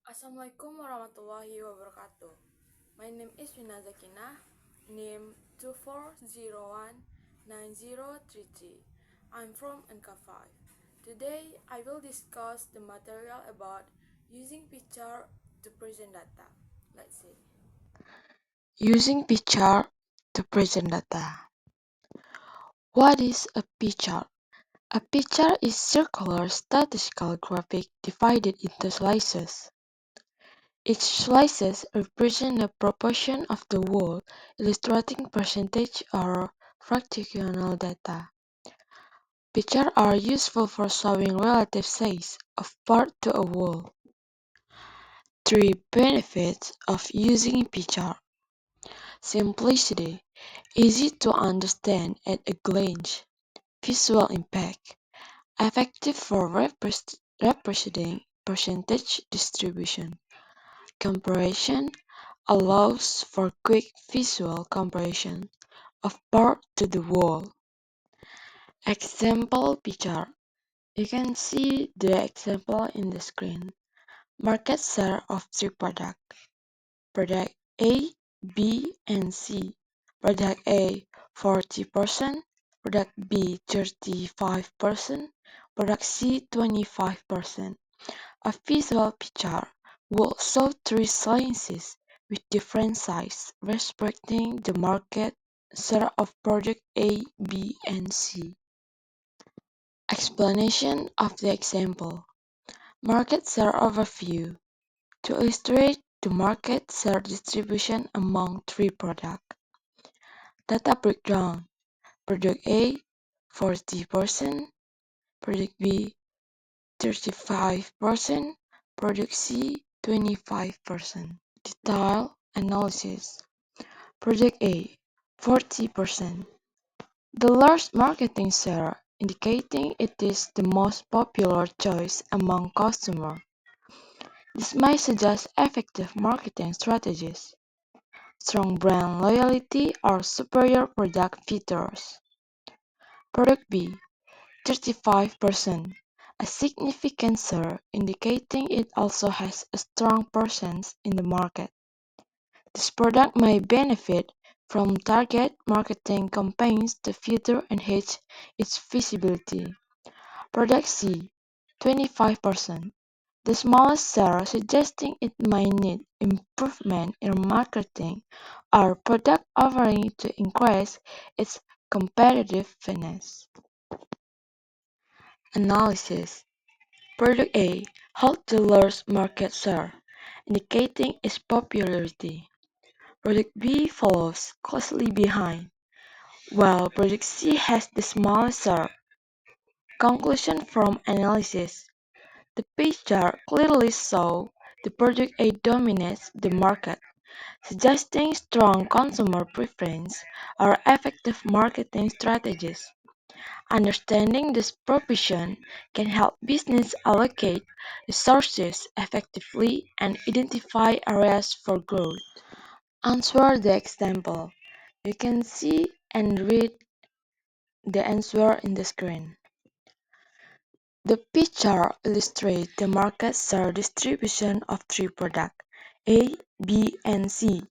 Assalamualaikum warahmatullahi wabarakatuh. My name is Wina Zakina, NIM 24019033. I'm from NK5. Today, I will discuss the material about using picture to present data. Let's see. Using picture to present data. What is a picture? A picture is circular statistical graphic divided into slices. Each slices represent a proportion of the whole, illustrating percentage or fractional data. Pictures are useful for showing relative size of part to a whole. Three benefits of using picture. Simplicity, easy to understand at a glance. Visual impact, effective for representing percentage distribution. Comparison allows for quick visual comparison of part to the whole. Example picture. You can see the example in the screen. Market share of three products. Product A, B, and C. Product A 40%, product B 35%, product C 25%. A visual picture will show three slices with different sizes respecting the market share of product A, B, and C. Explanation of the example. Market share overview. To illustrate the market share distribution among three products. Data breakdown. Product A 40%, product B 35%, product C 25%. Detailed analysis. Product A 40%. The large marketing share, indicating it is the most popular choice among customers. This may suggest effective marketing strategies, strong brand loyalty, or superior product features. Product B 35%, a significant share, indicating it also has a strong presence in the market. This product may benefit from target marketing campaigns to further enhance its visibility. Product C 25%, the smallest share, suggesting it may need improvement in marketing or product offering to increase its competitiveness. Analysis. Product A holds the largest market share, indicating its popularity. Product B follows closely behind, while Product C has the smallest share. Conclusion from analysis. The picture clearly shows the Product A dominates the market, suggesting strong consumer preference or effective marketing strategies. Understanding this proportion can help business allocate resources effectively and identify areas for growth. Answer the example. You can see and read the answer in the screen. The picture illustrates the market share distribution of three products, A, B, and C.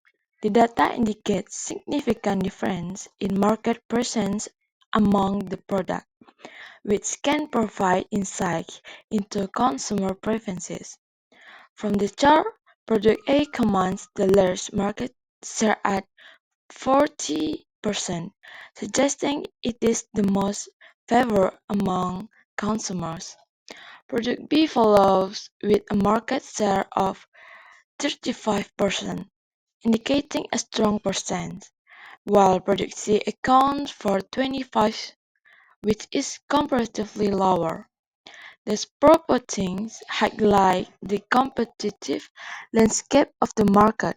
The data indicates significant difference in market presence among the products, which can provide insight into consumer preferences. From the chart, product A commands the largest market share at 40%, suggesting it is the most favored among consumers. Product B follows with a market share of 35%, indicating a strong percent, while product C accounts for 25%, which is comparatively lower. These properties highlight the competitive landscape of the market,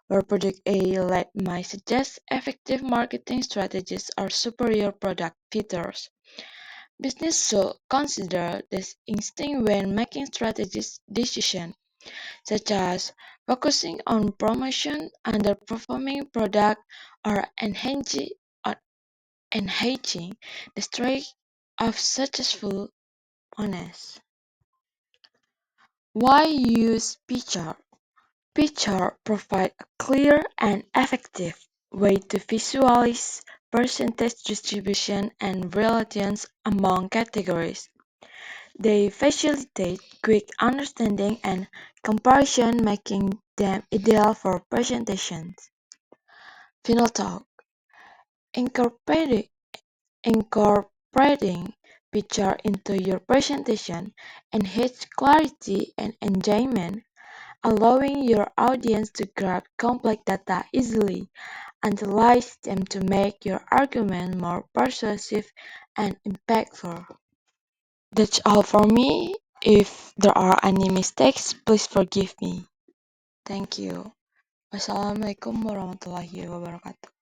where Product A lead might suggest effective marketing strategies or superior product features. Business should consider this instinct when making strategic decisions, such as focusing on promotion, underperforming product, or enhancing the strength of successful ones. Why use picture? Picture provide a clear and effective way to visualize percentage distribution and relations among categories. They facilitate quick understanding and comparison, making them ideal for presentations. Final talk. Incorporating, incorporating picture into your presentation enhances clarity and engagement, allowing your audience to grab complex data easily and utilize them to make your argument more persuasive and impactful. That's all for me. If there are any mistakes, please forgive me. Thank you. Wassalamualaikum warahmatullahi wabarakatuh.